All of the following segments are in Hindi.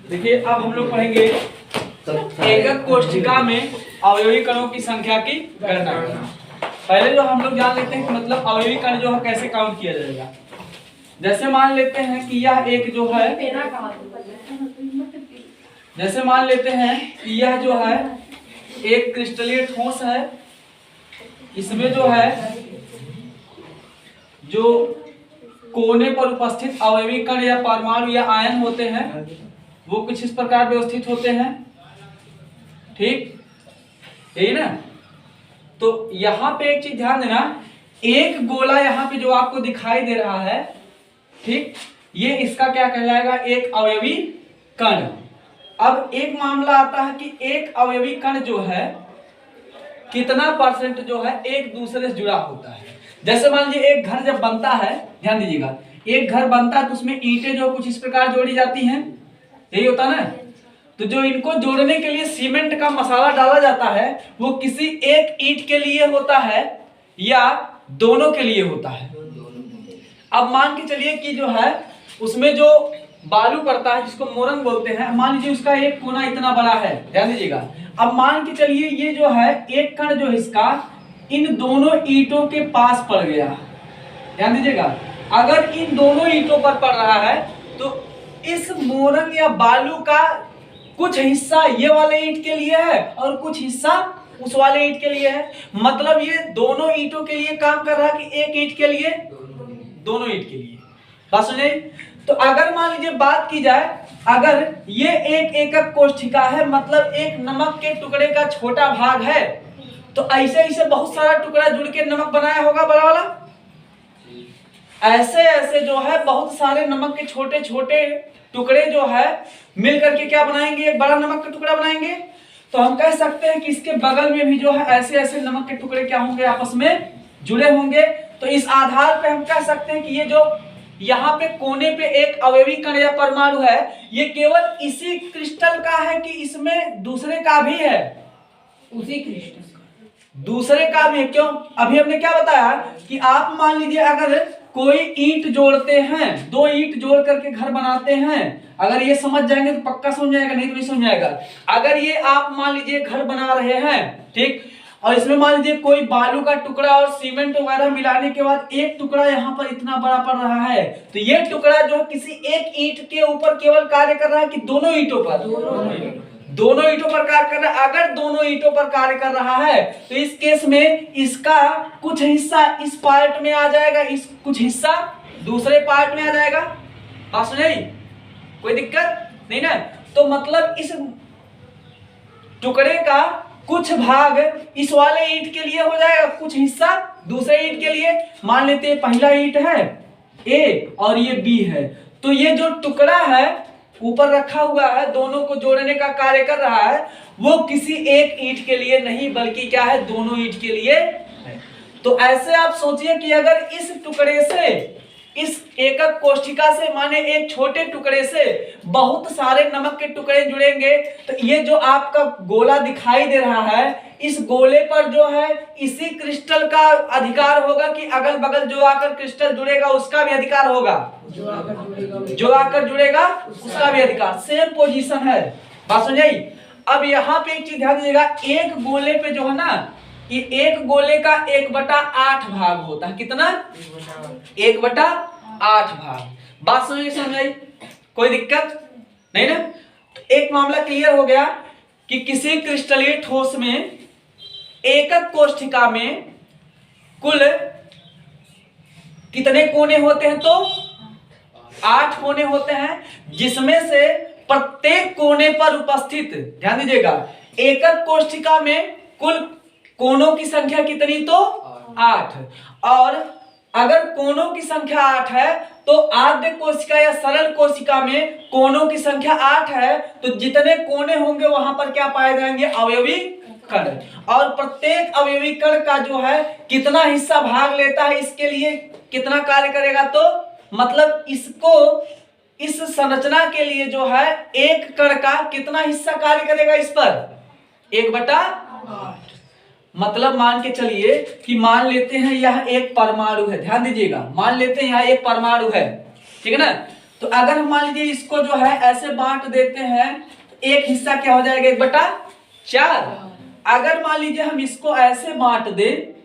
देखिए अब हम लोग पढ़ेंगे एकक कोष्ठिका में अवयवी कणों की संख्या की गणना करना। पहले जो हम लोग जान लेते हैं कि मतलब अवयवी कण जो है कैसे काउंट किया जाएगा। जैसे मान लेते हैं कि यह एक जो है, जैसे मान लेते हैं कि यह जो है एक क्रिस्टलीय ठोस है। इसमें जो है जो कोने पर उपस्थित अवयवी कण या परमाणु या आयन होते हैं वो कुछ इस प्रकार व्यवस्थित होते हैं। ठीक, यही ना। तो यहाँ पे एक चीज ध्यान देना, एक गोला यहाँ पे जो आपको दिखाई दे रहा है, ठीक, ये इसका क्या कहलाएगा, एक अवयवी कण। अब एक मामला आता है कि एक अवयवी कण जो है कितना परसेंट जो है एक दूसरे से जुड़ा होता है। जैसे मान लीजिए एक घर जब बनता है, ध्यान दीजिएगा, एक घर बनता है तो उसमें ईंटें जो कुछ इस प्रकार जोड़ी जाती हैं, यही होता है ना। तो जो इनको जोड़ने के लिए सीमेंट का मसाला डाला जाता है वो किसी एक ईंट के लिए होता है या दोनों के लिए होता है। अब मान के चलिए कि जो है उसमें जो बालू पड़ता है जिसको मोरंग बोलते हैं, मान लीजिए उसका एक कोना इतना बड़ा है, ध्यान दीजिएगा। अब मान के चलिए ये जो है एक कण जो इसका इन दोनों ईंटों के पास पड़ गया, ध्यान दीजिएगा। अगर इन दोनों ईंटों पर पड़ रहा है तो इस मोरंग या बालू का कुछ हिस्सा ये वाले ईंट के लिए है और कुछ हिस्सा उस वाले ईंट के लिए है। मतलब ये दोनों ईंटों के लिए काम कर रहा है कि एक ईंट के लिए, दोनों ईंट के लिए। बात सुनिए। तो अगर मान लीजिए बात की जाए, अगर ये एक एकक कोष्ठिका है, मतलब एक नमक के टुकड़े का छोटा भाग है, तो ऐसे ऐसे बहुत सारा टुकड़ा जुड़ के नमक बनाया होगा बड़ा वाला। ऐसे ऐसे जो है बहुत सारे नमक के छोटे छोटे टुकड़े जो है मिल करके क्या बनाएंगे, एक बड़ा नमक का टुकड़ा बनाएंगे। तो हम कह सकते हैं कि इसके बगल में भी जो है ऐसे ऐसे नमक के टुकड़े क्या होंगे, आपस में जुड़े होंगे। तो इस आधार पे हम कह सकते हैं कि ये जो यहाँ पे कोने पे एक अवयवी कण या परमाणु है, ये केवल इसी क्रिस्टल का है कि इसमें दूसरे का भी है, उसी क्रिस्टल का दूसरे का भी है। क्यों? अभी हमने क्या बताया कि आप मान लीजिए अगर कोई ईंट जोड़ते हैं, दो ईंट जोड़ करके घर बनाते हैं, अगर ये समझ जाएंगे तो पक्का समझ जाएगा, नहीं तो नहीं समझ जाएगा। अगर ये आप मान लीजिए घर बना रहे हैं, ठीक, और इसमें मान लीजिए कोई बालू का टुकड़ा और सीमेंट वगैरह मिलाने के बाद एक टुकड़ा यहाँ पर इतना बड़ा पड़ रहा है, तो ये टुकड़ा जो है किसी एक ईंट के ऊपर केवल कार्य कर रहा है कि दोनों ईंटों पर, दोनों ईंटों पर कार्य कर रहा है। अगर दोनों ईंटों पर कार्य कर रहा है तो इस केस में इसका कुछ हिस्सा इस पार्ट में आ जाएगा, इस कुछ हिस्सा दूसरे पार्ट में आ जाएगा। बात सुनिए, कोई दिक्कत नहीं ना। तो मतलब इस टुकड़े का कुछ भाग इस वाले ईंट के लिए हो जाएगा, कुछ हिस्सा दूसरे ईंट के लिए। मान लेते हैं पहला ईंट है ए और ये बी है, तो ये जो टुकड़ा है ऊपर रखा हुआ है दोनों को जोड़ने का कार्य कर रहा है, वो किसी एक ईंट के लिए नहीं बल्कि क्या है, दोनों ईंट के लिए है। तो ऐसे आप सोचिए कि अगर इस टुकड़े से, इस एकक कोष्ठिका से, माने एक छोटे टुकड़े से बहुत सारे नमक के टुकड़े जुड़ेंगे, तो ये जो आपका गोला दिखाई दे रहा है, इस गोले पर जो है इसी क्रिस्टल का अधिकार होगा कि अगल बगल जो आकर क्रिस्टल जुड़ेगा उसका भी अधिकार होगा, जो आकर जुड़ेगा उसका भी अधिकार। सेम पोजीशन है। बात समझाई। अब यहाँ पे एक चीज ध्यान दीजिएगा, एक गोले पे जो है ना, ये एक गोले का 1/8 भाग होता है। कितना? 1/8 भाग। बात समझाई, कोई दिक्कत नहीं ना। एक मामला क्लियर हो गया कि किसी क्रिस्टलीय ठोस में एकक कोष्ठिका में कुल कितने कोने होते हैं, तो 8 कोने होते हैं, जिसमें से प्रत्येक कोने पर उपस्थित, ध्यान दीजिएगा, एकक कोष्ठिका में कुल कोनों की संख्या कितनी, तो 8। और अगर कोनों की संख्या 8 है तो आद्य कोशिका या सरल कोशिका में कोनों की संख्या 8 है, तो जितने कोने होंगे वहां पर क्या पाए जाएंगे, अवयवी कण। और प्रत्येक अवयवी कण का जो है कितना हिस्सा भाग लेता है, इसके लिए कितना कार्य करेगा, तो मतलब इसको, इस संरचना के लिए जो है एक कण का कितना हिस्सा कार्य करेगा इस पर, 1/8। मतलब मान के चलिए कि मान लेते हैं यह एक परमाणु है, ध्यान दीजिएगा, मान लेते हैं यह एक परमाणु है, ठीक है ना। तो अगर हम मान लीजिए इसको जो है ऐसे बांट देते हैं तो एक हिस्सा क्या हो जाएगा 1/4। अगर मान लीजिए हम इसको ऐसे बांट दें,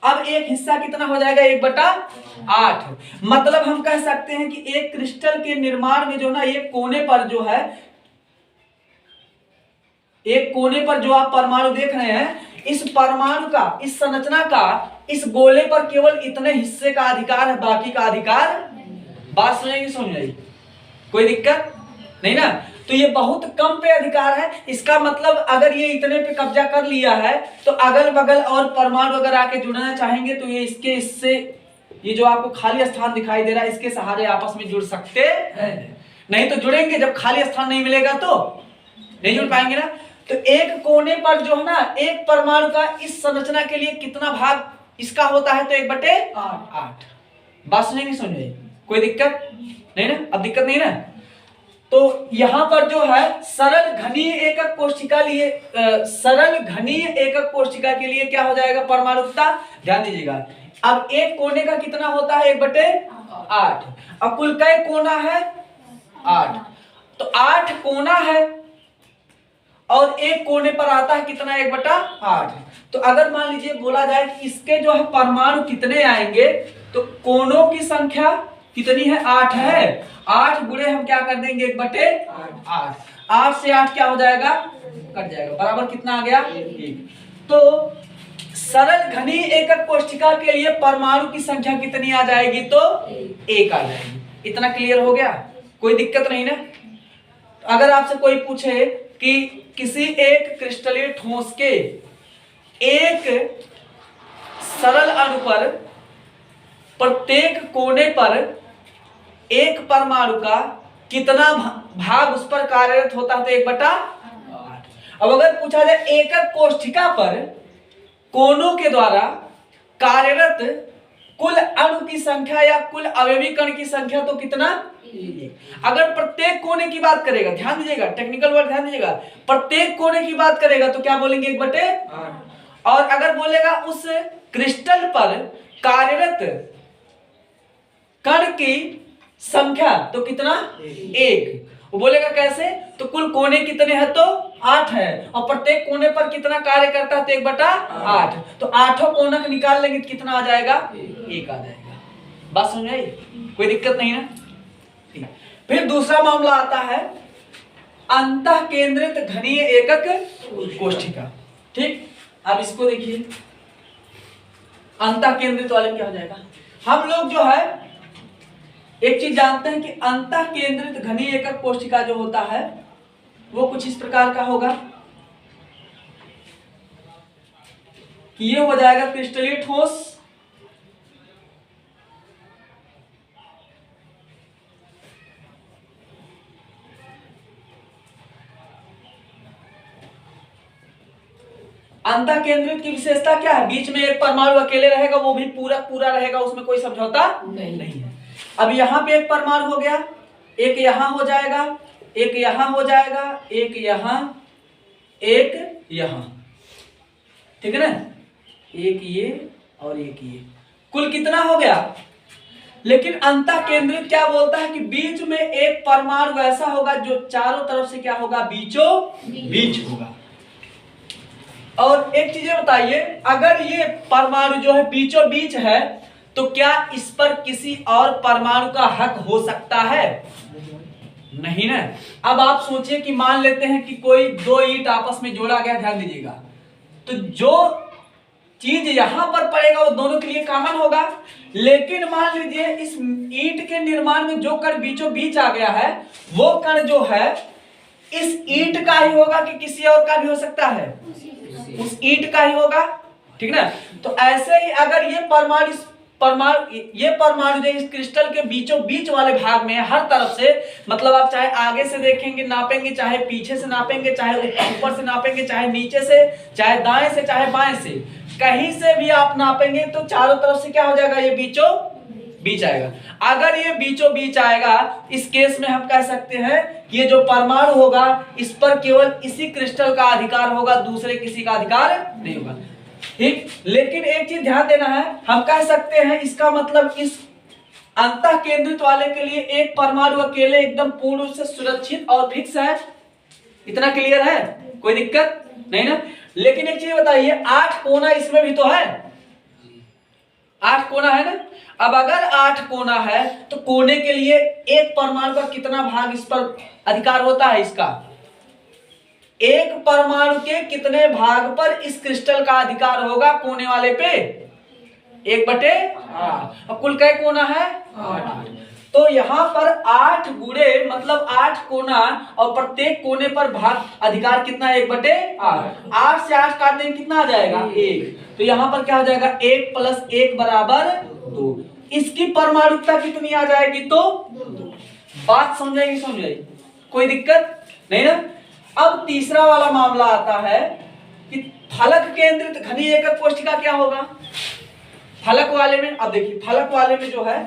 अब एक हिस्सा कितना हो जाएगा 1/8। मतलब हम कह सकते हैं कि एक क्रिस्टल के निर्माण में जो ना एक कोने पर जो है, एक कोने पर जो आप परमाणु देख रहे हैं, इस परमाणु का, इस संरचना का इस गोले पर केवल इतने हिस्से का अधिकार है, बाकी का अधिकार। बात समझेंगे? समझ आई? कोई दिक्कत नहीं ना? तो ये बहुत कम पे अधिकार है। इसका मतलब अगर ये इतने पे कब्जा कर लिया है तो अगल बगल और परमाणु अगर आके जुड़ना चाहेंगे तो ये इसके, इससे, ये जो आपको खाली स्थान दिखाई दे रहा है, इसके सहारे आपस में जुड़ सकते हैं। नहीं तो जुड़ेंगे, जब खाली स्थान नहीं मिलेगा तो नहीं जुड़ पाएंगे ना। तो एक कोने पर जो है ना, एक परमाणु का इस संरचना के लिए कितना भाग इसका होता है? तो 1/8। बात सुनेंगे? समझे? कोई दिक्कत नहीं ना? अब दिक्कत नहीं ना? तो यहां पर जो है सरल घनीय एकक कोशिका लिए, सरल घनीय एकक कोशिका के लिए क्या हो जाएगा परमाणुकता? ध्यान दीजिएगा। अब एक कोने का कितना होता है? 1/8। अब कुल कै कोना है? 8। तो 8 कोना है और एक कोने पर आता है कितना? 1/8। तो अगर मान लीजिए बोला जाए कि इसके जो है परमाणु कितने आएंगे, तो कोनों की संख्या कितनी है? 8 है। 8 गुणे हम क्या कर देंगे? 1/8। 8 से 8 क्या हो जाएगा? कट जाएगा। बराबर कितना आ गया? 1। तो सरल घनीय एकक कोशिका के लिए परमाणु की संख्या कितनी आ जाएगी? तो 1 आ जाएगी। इतना क्लियर हो गया? कोई दिक्कत नहीं ना? अगर आपसे कोई पूछे कि किसी एक क्रिस्टलीय ठोस के एक सरल अणु पर प्रत्येक कोने पर एक परमाणु का कितना भाग उस पर कार्यरत होता है? तो 1/8। अब अगर पूछा जाए एकक कोशिका पर कोनों के द्वारा कार्यरत कुल अणु की संख्या या कुल अवयवी कण की संख्या, तो कितना? अगर प्रत्येक कोने की बात करेगा, ध्यान दीजिएगा, टेक्निकल वर्ड ध्यान दीजिएगा, प्रत्येक कोने की बात करेगा तो क्या बोलेंगे? 1/8। और अगर बोलेगा उस क्रिस्टल पर कार्यरत कण की संख्या तो कितना? 1। वो बोलेगा कैसे? तो कुल कोने कितने हैं? तो 8 है, और प्रत्येक कोने पर कितना कार्य करता है? तो 1/8। तो 8 कोना का निकाल लेंगे तो कितना आ जाएगा? 1 आ जाएगा। बात समझ आई? कोई दिक्कत नहीं ना? फिर दूसरा मामला आता है अंतः केंद्रित घनीय एकक कोशिका। ठीक, अब इसको देखिए, अंतः केंद्रित वाले में क्या हो जाएगा? हम लोग जो है एक चीज जानते हैं कि अंतः केंद्रित घनीय एकक कोशिका जो होता है वो कुछ इस प्रकार का होगा कि ये हो जाएगा क्रिस्टलीय ठोस, अंतः केंद्रित की विशेषता क्या है? बीच में एक परमाणु अकेले रहेगा, वो भी पूरा पूरा रहेगा, उसमें कोई समझौता नहीं है। अब यहाँ पे एक परमाणु हो गया, एक यहाँ हो जाएगा, एक यहाँ हो जाएगा, एक यहाँ, एक यहाँ, ठीक है ना? एक ये और एक ये, कुल कितना हो गया? लेकिन अंतः केंद्रित क्या बोलता है कि बीच में एक परमाणु ऐसा होगा जो चारों तरफ से क्या होगा? बीचों बीच होगा। और एक चीज बताइए, अगर ये परमाणु जो है बीचों बीच है तो क्या इस पर किसी और परमाणु का हक हो सकता है? नहीं ना। अब आप सोचिए कि मान लेते हैं कि कोई दो ईंट आपस में जोड़ा गया, ध्यान दीजिएगा, तो जो चीज यहां पर पड़ेगा वो दोनों के लिए कॉमन होगा। लेकिन मान लीजिए इस ईंट के निर्माण में जो कण बीचों बीच आ गया है, वो कण जो है इस ईंट का ही होगा कि किसी और का भी हो सकता है? उस ईंट का ही होगा, ठीक ना? तो ऐसे ही अगर ये परमाणु जो इस क्रिस्टल के बीचों बीच वाले भाग में है, हर तरफ से, मतलब आप चाहे आगे से देखेंगे नापेंगे, चाहे पीछे से नापेंगे, चाहे ऊपर से नापेंगे, चाहे नीचे से, चाहे दाएं से, चाहे बाएं से, कहीं से भी आप नापेंगे तो चारों तरफ से क्या हो जाएगा? ये बीचों बीच आएगा। अगर ये बीचों बीच आएगा, इस केस में हम कह सकते हैं कि ये जो परमाणु होगा इस पर केवल इसी क्रिस्टल का अधिकार होगा, दूसरे किसी का अधिकार नहीं होगा। ठीक, लेकिन एक चीज ध्यान देना है, हम कह सकते हैं इसका मतलब इस अंतः केंद्रित वाले के लिए एक परमाणु अकेले एकदम पूर्ण रूप से सुरक्षित और फिक्स है। इतना क्लियर है, कोई दिक्कत नहीं ना। लेकिन एक चीज बताइए, 8 कोना इसमें भी तो है, 8 कोना है ना। अब अगर 8 कोना है तो कोने के लिए एक परमाणु का कितना भाग इस पर अधिकार होता है? इसका एक परमाणु के कितने भाग पर इस क्रिस्टल का अधिकार होगा कोने वाले पे? 1/8। अब कुल कै कोना है? 8। तो यहाँ पर 8 गुणे मतलब 8 कोना और प्रत्येक कोने पर भाग अधिकार कितना है? 1/8। 8 से 8 काटने में कितना आ जाएगा? 1। तो यहाँ पर क्या हो जाएगा? 1 + 1 = 2। इसकी परमाणुकता कितनी आ जाएगी? तो 2। बात समझाएगी? समझाई? कोई दिक्कत नहीं ना। अब तीसरा वाला मामला आता है कि फलक केंद्रित घनी एकक कोशिका क्या होगा फलक वाले में। अब देखिए फलक वाले में जो है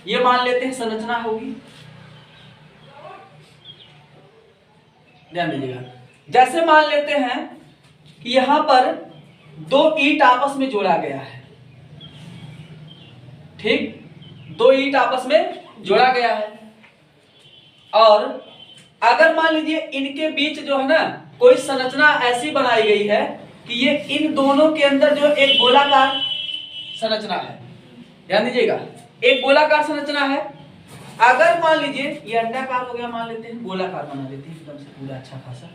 ये मान लेते हैं संरचना होगी, ध्यान दीजिएगा। जैसे मान लेते हैं कि यहां पर 2 ईंट आपस में जोड़ा गया है, ठीक, 2 ईंट आपस में जोड़ा गया है और अगर मान लीजिए इनके बीच जो है ना कोई संरचना ऐसी बनाई गई है कि ये इन दोनों के अंदर जो एक गोलाकार संरचना है, ध्यान दीजिएगा, एक गोलाकार संरचना है। अगर मान लीजिए ये अंडाकार हो गया, मान लेते हैं गोलाकार बना देते हैं एकदम से पूरा अच्छा खासा,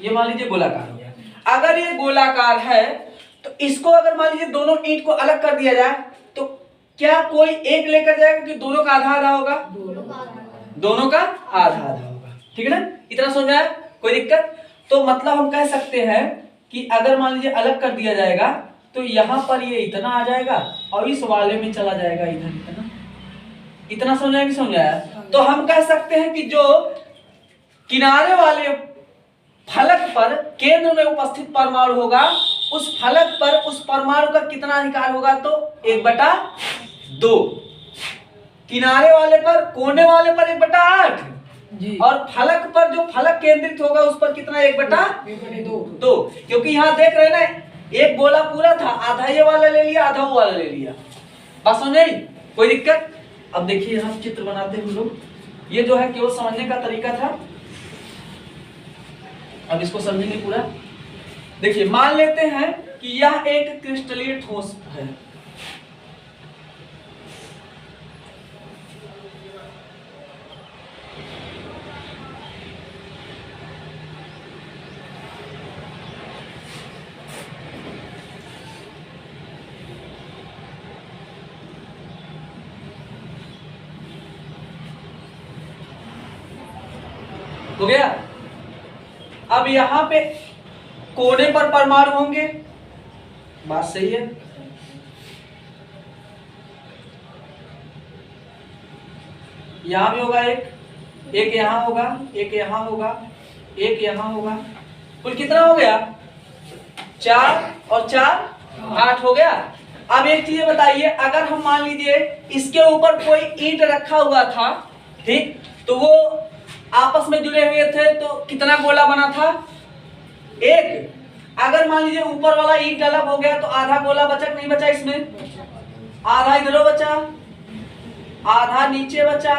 ये मान लीजिए गोलाकार हो गया। अगर ये गोलाकार है तो इसको अगर मान लीजिए दोनों ईंट को अलग कर दिया जाए तो क्या कोई एक लेकर जाएगा कि दोनों का आधा आधा होगा? दोनों का आधा आधा होगा, ठीक है ना। इतना समझ आया? कोई दिक्कत? तो मतलब हम कह सकते हैं कि अगर मान लीजिए अलग कर दिया जाएगा तो यहाँ पर ये इतना आ जाएगा और इस वाले में चला जाएगा इधर इतना। इतना समझाया कि समझाया? तो हम कह सकते हैं कि जो किनारे वाले फलक पर केंद्र में उपस्थित परमाणु होगा उस फलक पर उस परमाणु का कितना अधिकार होगा? तो 1/2। किनारे वाले पर, कोने वाले पर 1/8 और फलक पर जो फलक केंद्रित होगा उस पर कितना? 1/2। क्योंकि यहाँ देख रहे हैं ना एक गोला पूरा था, आधा ये वाला ले लिया आधा वो वाला ले लिया। बात समझ आई? कोई दिक्कत? अब देखिए यहाँ चित्र बनाते हैं हम लोग, ये जो है केवल समझने का तरीका था, अब इसको समझेंगे पूरा। देखिए मान लेते हैं कि यह एक क्रिस्टलीय ठोस है, हो गया। अब यहां पे कोने पर परमाणु होंगे, बात सही है। यहां भी होगा एक यहां होगा, एक यहां होगा, एक यहां होगा। कुल कितना हो गया? 4 और 4 8 हो गया। अब एक चीज बताइए, अगर हम मान लीजिए इसके ऊपर कोई ईंट रखा हुआ था, ठीक, तो वो आपस में जुड़े हुए थे तो कितना गोला बना था? 1। अगर मान लीजिए ऊपर वाला ईंट अलग हो गया तो आधा गोला बचा कि नहीं बचा? इसमें आधा इधर बचा, आधा नीचे बचा,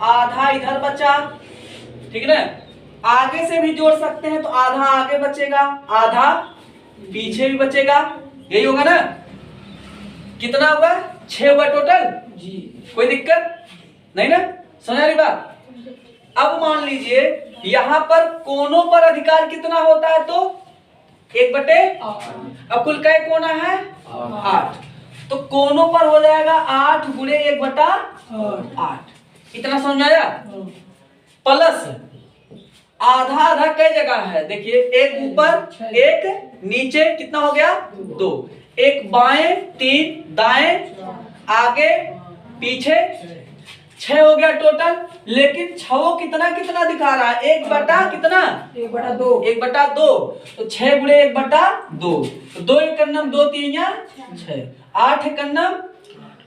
आधा इधर बचा, ठीक है ना। आगे से भी जोड़ सकते हैं तो आधा आगे बचेगा, आधा पीछे भी बचेगा, यही होगा ना। कितना हुआ? 6 हुआ टोटल जी। कोई दिक्कत नहीं ना? समझ रही बात? अब मान लीजिए यहां पर कोनों पर अधिकार कितना होता है? तो 1/8। अब कुल कै कोना है? 8। तो कोनों पर हो जाएगा 8 गुणे 1/8। इतना समझ आया? प्लस आधा आधा कई जगह है, देखिए एक ऊपर एक नीचे, कितना हो गया? 2। एक बाएं 3 दाएं आगे पीछे 6 हो गया टोटल। लेकिन 6 कितना कितना दिखा रहा है? 1/2 कितना? 1/2। 1/2 तो 6 गुणे 1/2 तो 2 एकन्नम 2 3 6, 8 एकन्नम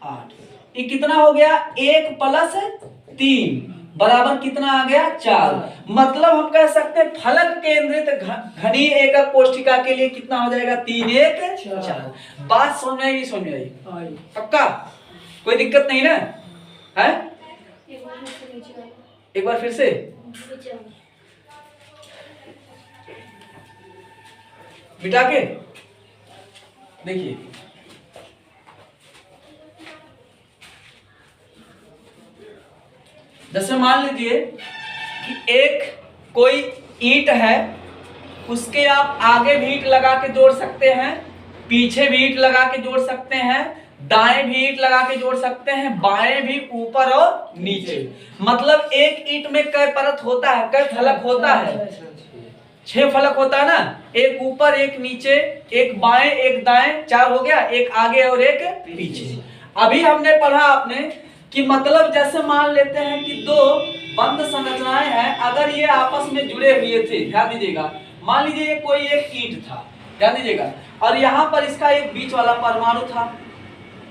8। ये कितना हो गया? 1 + 3 बराबर कितना आ गया? 4। मतलब हम कह सकते हैं फलक केंद्रित घनी एकक कोशिका के लिए कितना हो जाएगा? 3 1 4। बात समझ में आई? समझ में आई? पक्का? कोई दिक्कत नहीं ना है? एक बार फिर से मिटा के देखिए, जैसे मान लीजिए कि एक कोई ईंट है, उसके आप आगे भी ईंट लगा के जोड़ सकते हैं, पीछे भी ईंट लगा के जोड़ सकते हैं, दाएं भी ईंट लगा के जोड़ सकते हैं, बाएं भी, ऊपर और नीचे। मतलब एक ईंट में कै परत होता है, कै फलक होता है? 6 फलक होता है ना, एक ऊपर एक नीचे एक बाएं एक दाएं, 4 हो गया, एक आगे और एक पीछे। अभी हमने पढ़ा आपने कि मतलब जैसे मान लेते हैं कि दो बंद संरचनाएं हैं, अगर ये आपस में जुड़े हुए थे, ध्यान दीजिएगा, मान लीजिए ये कोई एक ईंट था, ध्यान दीजिएगा, और यहाँ पर इसका एक बीच वाला परमाणु था।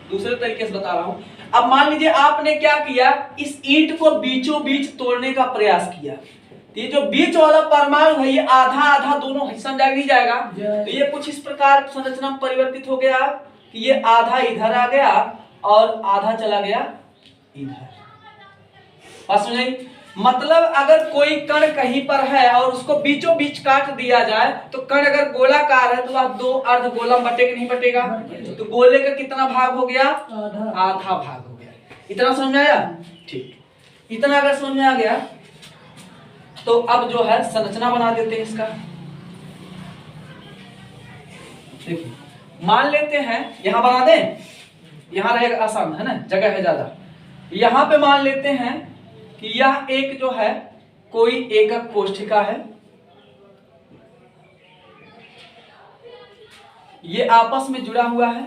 दूसरे तरीके से बता रहा हूं, अब मान लीजिए आपने क्या किया, इस ईंट को बीचों बीच तोड़ने का प्रयास किया, ये जो बीच वाला परमाणु है ये आधा आधा दोनों हिस्सा में नहीं जाएगा, तो ये कुछ इस प्रकार संरचना में परिवर्तित हो गया कि ये आधा इधर आ गया और आधा चला गया इधर। बात समझ आई? मतलब अगर कोई कण कहीं पर है और उसको बीचों बीच काट दिया जाए, तो कण अगर गोलाकार है तो वह 2 अर्धगोला में बटेगा नहीं बटेगा? तो गोले का कितना भाग हो गया? आधा भाग हो गया। इतना समझ में आया? ठीक, इतना अगर समझ में आ गया तो अब जो है संरचना बना देते हैं इसका। देखिए, मान लेते हैं यहां बना दें, यहां रहेगा आसान है ना, जगह है ज्यादा। यहां पे मान लेते हैं कि यह एक जो है कोई एकक कोष्ठिका है, ये आपस में जुड़ा हुआ है,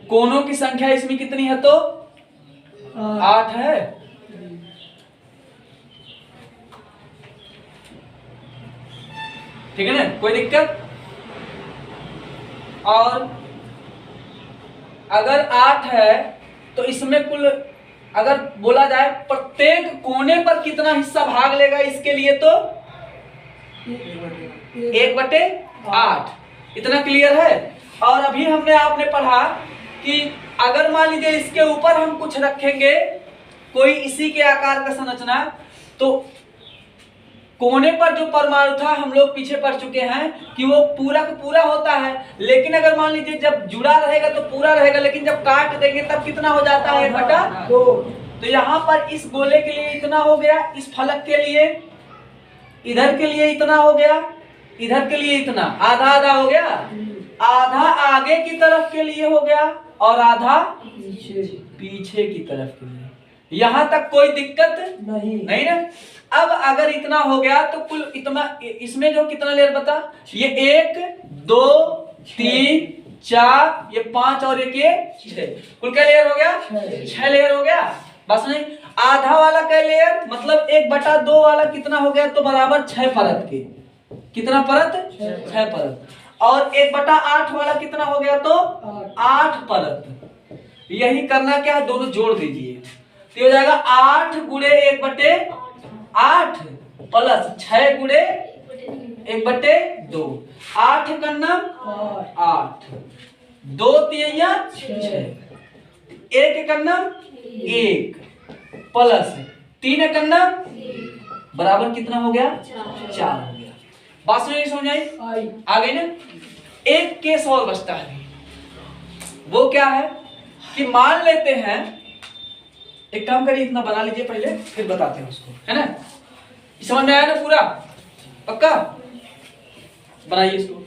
कोनों की संख्या इसमें कितनी है? तो 8 है। ठीक है ना, कोई दिक्कत? और अगर 8 है तो इसमें कुल अगर बोला जाए प्रत्येक कोने पर कितना हिस्सा भाग लेगा इसके लिए, तो 1/8। इतना क्लियर है? और अभी हमने आपने पढ़ा कि अगर मान लीजिए इसके ऊपर हम कुछ रखेंगे, कोई इसी के आकार का संरचना, तो कोने पर जो परमाणु था हम लोग पीछे पढ़ चुके हैं कि वो पूरा का पूरा होता है, लेकिन अगर मान लीजिए जब जुड़ा रहेगा तो पूरा रहेगा, लेकिन जब काट देंगे तब कितना हो जाता है? 1/2। तो यहाँ पर इस गोले के लिए इतना हो गया, इस फलक के लिए, इधर के लिए इतना हो गया, इधर के लिए इतना, आधा आधा हो गया, आधा आगे की तरफ के लिए हो गया और आधा पीछे की तरफ के लिए। यहां तक कोई दिक्कत नहीं ना? अब अगर इतना हो गया तो कुल इतना, इसमें जो कितना लेयर बता, ये 1 2 3 4, ये 5 और एक ये 6, कुल क्या लेयर हो गया? 6 लेयर हो गया। बस नहीं, आधा वाला क्या लेयर, मतलब 1/2 वाला कितना हो गया? तो बराबर 6 परत के, कितना परत? 6 परत। और 1/8 वाला कितना हो गया? तो 8 परत। यही करना क्या है, दोनों जोड़ दीजिए, तो हो जाएगा 8 गुणे 1/8 प्लस 6 गुणे 1/2, 8 कन्ना 8, 2 तिया 6, 1 कन्ना 1 प्लस 3 कन्ना बराबर कितना हो गया? 4 हो गया। बात समझ आई? आ गई ना? एक केस और बचता है, वो क्या है कि मान लेते हैं, एक काम करिए, इतना बना लीजिए पहले, फिर बताते हैं उसको, है ना? समझ में आया ना पूरा? पक्का बनाइए इसको।